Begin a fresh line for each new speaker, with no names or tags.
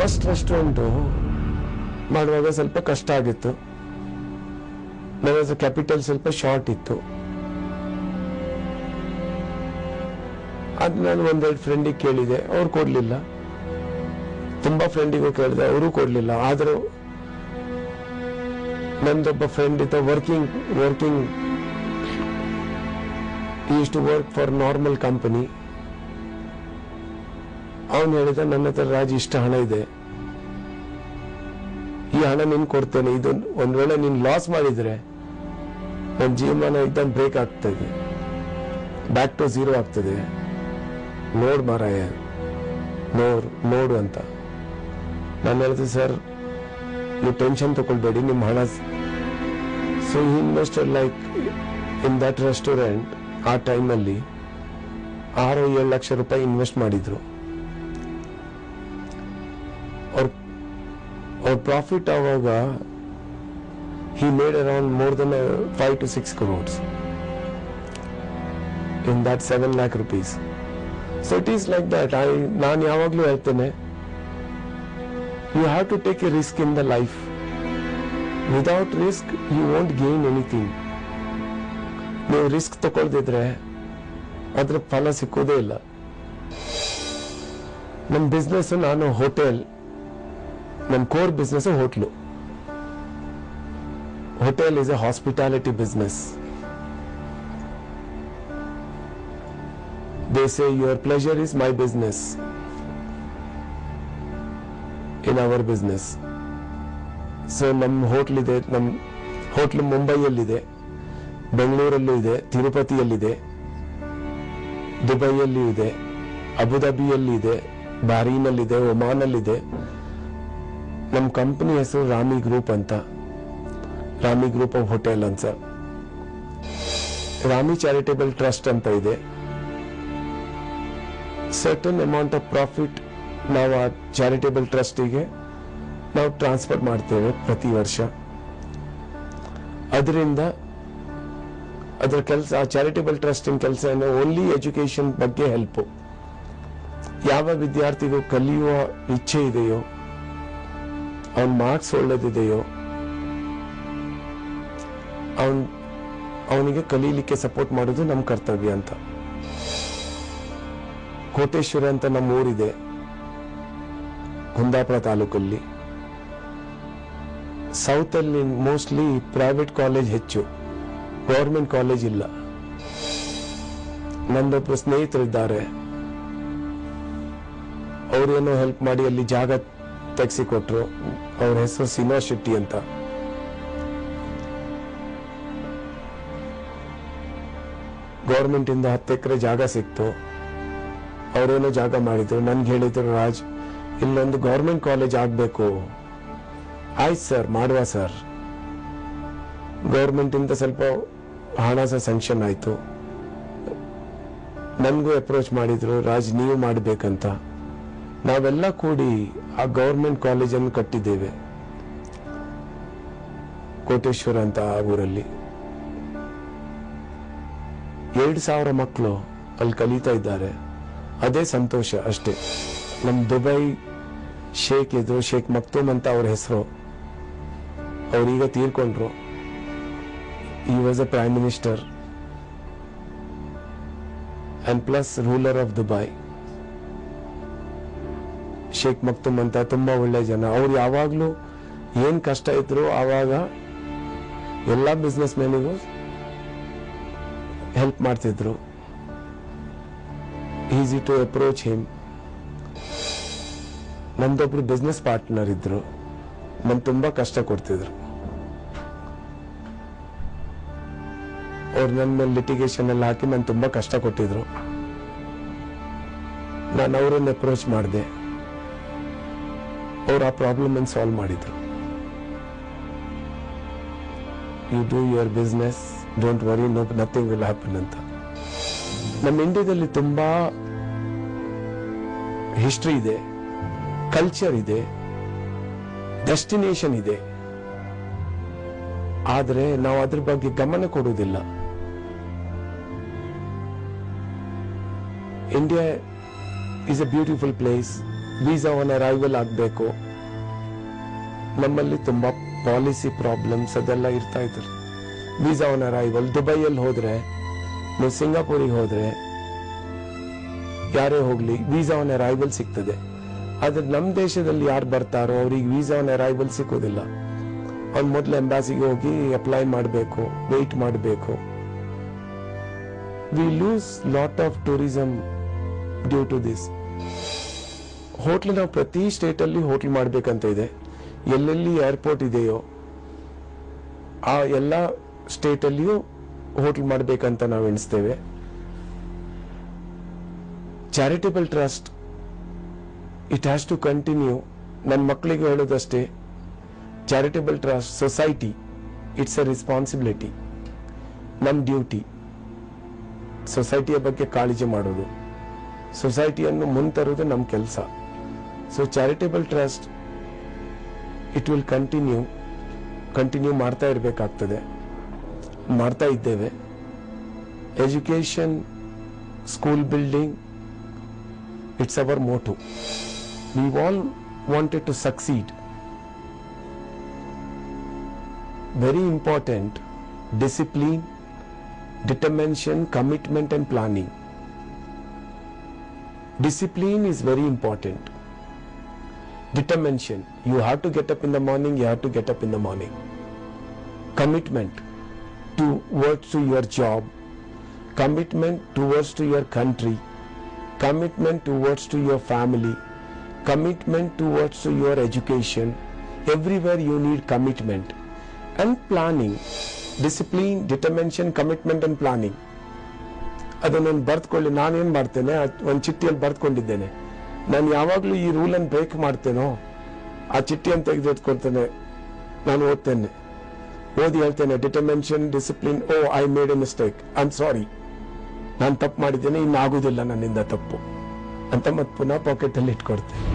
First restaurant ಮಾಡುವಾಗ ಸ್ವಲ್ಪ ಕಷ್ಟ ಆಗಿತ್ತು. ನನ್ನ ಕ್ಯಾಪಿಟಲ್ ಸ್ವಲ್ಪ ಶಾರ್ಟ್ ಇತ್ತು. ಅದು ನಾನು ಒಂದೆರಡು ಫ್ರೆಂಡಿಗೆ ಕೇಳಿದೆ, ಅವ್ರು ಕೊಡ್ಲಿಲ್ಲ. ತುಂಬಾ ಫ್ರೆಂಡಿಗೂ ಕೇಳಿದೆ, ಅವರು ಕೊಡ್ಲಿಲ್ಲ. ಆದರೂ ನಂದೊಬ್ಬ ಫ್ರೆಂಡ್ ಇದ್ದ, working use to work for normal company. ಅವನು ಹೇಳಿದ, ನನ್ನ ಹತ್ರ ರಾಜ್ ಇಷ್ಟ ಹಣ ಇದೆ, ಈ ಹಣ ನಿನ್ ಕೊಡ್ತೇನೆ. ಇದು ಒಂದ್ ವೇಳೆ ನೀನ್ ಲಾಸ್ ಮಾಡಿದ್ರೆ ನನ್ನ ಜೀವನ एकदम ಬ್ರೇಕ್ ಆಗ್ತದೆ, ಬ್ಯಾಕ್ ಟು ಝೀರೋ ಆಗ್ತದೆ. ನೋಡ್ ಮಾರಾಯ, ನೋಡು ಅಂತ ನಾನು ಹೇಳಿದೆ. ಸರ್, ನೀವು ಟೆನ್ಷನ್ ತಗೊಳ್ಬೇಡಿ, ನಿಮ್ಮ ಹಣ. So he invested like in that restaurant. ಆ ಟೈಮಲ್ಲಿ 6-7 ಲಕ್ಷ ರೂಪಾಯಿ ಇನ್ವೆಸ್ಟ್ ಮಾಡಿದ್ರು. ಅವ್ರ ಪ್ರಾಫಿಟ್ ಆವಾಗ he made around more than 5 to 6 crores in that 7 lakh rupees. So it is like that. ನಾನು ಯಾವಾಗಲೂ ಹೇಳ್ತೇನೆ, you have to take a risk in the life. Without risk you won't gain anything. ನೀವು risk ತಗೊಳ್ದಿದ್ರೆ ಅದ್ರ ಫಲ ಸಿಕ್ಕೋದೇ ಇಲ್ಲ. ನನ್ನ business, ನಾನು hotel, ನನ್ನ core business hotel. Hotel is a hospitality business. They say your pleasure is my business. In our business. So ನಮ್ಮ hotel ಇದೆ, ನಮ್ಮ ಹೋಟ್ಲು ಮುಂಬೈಯಲ್ಲಿದೆ, ಬೆಂಗಳೂರಲ್ಲೂ ಇದೆ, ತಿರುಪತಿಯಲ್ಲಿದೆ, ದುಬೈಯಲ್ಲಿ ಇದೆ, ಅಬುದಾಬಿಯಲ್ಲಿ ಇದೆ, ಬಾರಿನಲ್ಲಿದೆ, ಒಮಾನಲ್ಲಿದೆ. ನಮ್ಮ ಕಂಪನಿ ಹೆಸರು ರಾಮಿ ಗ್ರೂಪ್ ಅಂತ, ರಾಮಿ ಗ್ರೂಪ್ ಆಫ್ ಹೋಟೆಲ್ ಅಂತ. ರಾಮಿ ಚಾರಿಟೇಬಲ್ ಟ್ರಸ್ಟ್ ಅಂತ ಇದೆ. ಸರ್ಟನ್ ಅಮೌಂಟ್ ಆಫ್ ಪ್ರಾಫಿಟ್ ನಾವು ಆ ಚಾರಿಟೇಬಲ್ ಟ್ರಸ್ಟಿಗೆ ನಾವು ಟ್ರಾನ್ಸ್ಫರ್ ಮಾಡ್ತೇವೆ ಪ್ರತಿ ವರ್ಷ. ಅದರಿಂದ ಅದರ ಕೆಲಸ, ಆ ಚಾರಿಟೇಬಲ್ ಟ್ರಸ್ಟಿನ ಕೆಲಸ ಏನು, ಓನ್ಲಿ ಎಜುಕೇಶನ್ ಬಗ್ಗೆ ಹೆಲ್ಪ್. ಯಾವ ವಿದ್ಯಾರ್ಥಿಗೂ ಕಲಿಯುವ ಇಚ್ಛೆ ಇದೆಯೋ, ಅವನ ಮಾರ್ಕ್ಸ್ ಒಳ್ಳೇದಿದೆಯೋ, ಅವನಿಗೆ ಕಲೀಲಿಕ್ಕೆ ಸಪೋರ್ಟ್ ಮಾಡೋದು ನಮ್ಮ ಕರ್ತವ್ಯ ಅಂತ. ಕೋಟೇಶ್ವರ ಅಂತ ನಮ್ಮ ಊರಿದೆ, ಕುಂದಾಪುರ ತಾಲೂಕಲ್ಲಿ. ಸೌತ್ ಅಲ್ಲಿ ಮೋಸ್ಟ್ಲಿ ಪ್ರೈವೇಟ್ ಕಾಲೇಜ್ ಹೆಚ್ಚು, ಗವರ್ಮೆಂಟ್ ಕಾಲೇಜ್ ಇಲ್ಲ. ನಂದೊಬ್ಬರು ಸ್ನೇಹಿತರಿದ್ದಾರೆ, ಅವ್ರೇನೋ ಹೆಲ್ಪ್ ಮಾಡಿ ಅಲ್ಲಿ ಜಾಗ ತೆಗೆಸಿಕೊಟ್ರು. ಅವ್ರ ಹೆಸರು ಸಿನಾ ಶೆಟ್ಟಿ ಅಂತ. ಗೌರ್ಮೆಂಟ್ ಇಂದ 10 ಎಕರೆ ಜಾಗ ಸಿಕ್ತು. ಅವರೇನೋ ಜಾಗ ಮಾಡಿದ್ರು. ನನ್ಗೆ ಹೇಳಿದ್ರು, ರಾಜ್, ಇಲ್ಲೊಂದು ಗೌರ್ಮೆಂಟ್ ಕಾಲೇಜ್ ಆಗ್ಬೇಕು. ಆಯ್ತು ಸರ್, ಮಾಡುವ ಸರ್. ಗೌರ್ಮೆಂಟ್ ಇಂದ ಸ್ವಲ್ಪ ಹಣ ಸ್ಯಾಂಕ್ಷನ್ ಆಯ್ತು. ನನ್ಗೂ ಅಪ್ರೋಚ್ ಮಾಡಿದ್ರು, ರಾಜ್ ನೀವು ಮಾಡಬೇಕಂತ. ನಾವೆಲ್ಲ ಕೂಡಿ ಆ ಗೌರ್ಮೆಂಟ್ ಕಾಲೇಜನ್ನು ಕಟ್ಟಿದ್ದೇವೆ, ಕೋಟೇಶ್ವರ ಅಂತ ಆ ಊರಲ್ಲಿ. 2,000 ಮಕ್ಕಳು ಅಲ್ಲಿ ಕಲಿತಾ ಇದ್ದಾರೆ. ಅದೇ ಸಂತೋಷ ಅಷ್ಟೇ. ನಮ್ಮ ದುಬೈ ಶೇಖ್ ಇದ್ರು, ಶೇಖ್ ಮಕ್ತೂಮ್ ಅಂತ ಅವ್ರ ಹೆಸರು. ಅವ್ರೀಗ ತೀರ್ಕೊಂಡ್ರು. he was a prime minister and plus ruler of Dubai. Sheikh ಮಕ್ತೂಮ್ ಅಂತ ತುಂಬಾ ಒಳ್ಳೆ ಜನ. ಅವ್ರು ಯಾವಾಗ್ಲೂ ಏನ್ ಕಷ್ಟ ಇದ್ರು ಆವಾಗ ಎಲ್ಲಾ ಬಿಸ್ನೆಸ್ ಮ್ಯಾನಿಗೂ ಹೆಲ್ಪ್ ಮಾಡ್ತಿದ್ರು. Easy to approach him. ನಂದೊಬ್ರು ಬಿಸ್ನೆಸ್ ಪಾರ್ಟ್ನರ್ ಇದ್ರು, ನನ್ ತುಂಬಾ ಕಷ್ಟ ಕೊಡ್ತಿದ್ರು. ಅವ್ರು ನನ್ನ ಮೇಲೆ ಲಿಟಿಗೇಷನ್ ಎಲ್ಲ ಹಾಕಿ ನನ್ ತುಂಬಾ ಕಷ್ಟ ಕೊಟ್ಟಿದ್ರು. ನಾನು ಅವರನ್ನ ಅಪ್ರೋಚ್ ಮಾಡಿದೆ. ಅವ್ರು ಆ ಪ್ರಾಬ್ಲಮ್ ಅನ್ನು ಸಾಲ್ವ್ ಮಾಡಿದ್ರು. You do your business, don't worry, nothing will happen ಅಂತ. ನಮ್ಮ ಇಂಡಿಯಾದಲ್ಲಿ ತುಂಬಾ ಹಿಸ್ಟ್ರಿ ಇದೆ, ಕಲ್ಚರ್ ಇದೆ, ಡೆಸ್ಟಿನೇಷನ್ ಇದೆ. ಆದರೆ ನಾವು ಅದ್ರ ಬಗ್ಗೆ ಗಮನ ಕೊಡುವುದಿಲ್ಲ. India is a beautiful place. Visa on arrival ಆಗಬೇಕು. ನಮ್ಮಲ್ಲಿ ತುಂಬಾ ಪಾಲಿಸಿ ಪ್ರಾಬ್ಲಮ್ಸ್ ಅದೆಲ್ಲ ಇರ್ತಾ ಇದ್ದಾರೆ. ವೀಸಾ ಆನ್ ಅರೈವಲ್, ದುಬೈಯಲ್ಲಿ ಹೋದ್ರೆ, ನೀವು ಸಿಂಗಾಪುರಿಗೆ ಹೋದ್ರೆ, ಯಾರೇ ಹೋಗ್ಲಿ ವೀಸಾ ಆನ್ ಅರೈವಲ್ ಸಿಗ್ತದೆ. ಆದ್ರೆ ನಮ್ಮ ದೇಶದಲ್ಲಿ ಯಾರು ಬರ್ತಾರೋ ಅವ್ರಿಗೆ ವೀಸಾ ಆನ್ ಅರೈವಲ್ ಸಿಗೋದಿಲ್ಲ. ಅವ್ನು ಮೊದಲು ಎಂಬಾಸಿಗೆ ಹೋಗಿ ಅಪ್ಲೈ ಮಾಡಬೇಕು, ವೇಟ್ ಮಾಡಬೇಕು. We lose lot of tourism due to this. Hotel ನಾವು ಪ್ರತಿ ಸ್ಟೇಟ್ ಅಲ್ಲಿ ಹೋಟ್ಲ್ ಮಾಡ್ಬೇಕಂತ ಇದೆ. ಎಲ್ಲೆಲ್ಲಿ ಏರ್ಪೋರ್ಟ್ ಇದೆಯೋ ಆ ಎಲ್ಲ ಸ್ಟೇಟ್ ಅಲ್ಲಿಯೂ ಹೋಟ್ಲ್ ಮಾಡ್ಬೇಕಂತ ನಾವು ಎಣಿಸ್ತೇವೆ. Charitable trust, it has to continue. ನನ್ನ ಮಕ್ಕಳಿಗೆ ಹೇಳೋದಷ್ಟೇ, charitable trust, society, it's a responsibility. ನಮ್ಮ ಡ್ಯೂಟಿ ಸೊಸೈಟಿಯ ಬಗ್ಗೆ ಕಾಳಜಿ ಮಾಡೋದು, ಸೊಸೈಟಿಯನ್ನು ಮುಂತರುವುದು ನಮ್ಮ ಕೆಲಸ. So charitable trust it will continue ಮಾಡ್ತಾ ಇರಬೇಕಾಗ್ತದೆ, ಮಾಡ್ತಾ ಇದ್ದೇವೆ. Education, school building, it's our motto. We all wanted to succeed. Very important, discipline, determination, commitment and planning. Discipline is very important. Determination, you have to get up in the morning, you have to get up in the morning. Commitment towards to your job, commitment towards to your country, commitment towards to your family, commitment towards to your education. Everywhere you need commitment. And planning, discipline, determination, commitment and planning. ಅದನ್ನು ಬರ್ದ್ಕೊಳ್ಳಿ. ನಾನೇನು ಮಾಡ್ತೇನೆ, ಒಂದು ಚಿಟ್ಟಿಯಲ್ಲಿ ಬರ್ದ್ಕೊಂಡಿದ್ದೇನೆ. ನಾನು ಯಾವಾಗಲೂ ಈ ರೂಲನ್ನು break ಮಾಡ್ತೇನೋ ಆ ಚಿಟ್ಟಿಯನ್ನು ತೆಗೆದಿಟ್ಕೊಳ್ತೇನೆ, ನಾನು ಓದ್ತೇನೆ, ಓದಿ ಹೇಳ್ತೇನೆ determination, discipline, oh I made a mistake, I am sorry, ನಾನು ತಪ್ಪು ಮಾಡಿದ್ದೇನೆ, ಇನ್ನು ಆಗುದಿಲ್ಲ ನನ್ನಿಂದ ತಪ್ಪು ಅಂತ ಮತ್ತೆ ಪುನಃ ಪಾಕೆಟಲ್ಲಿ ಇಟ್ಕೊಡ್ತೇನೆ.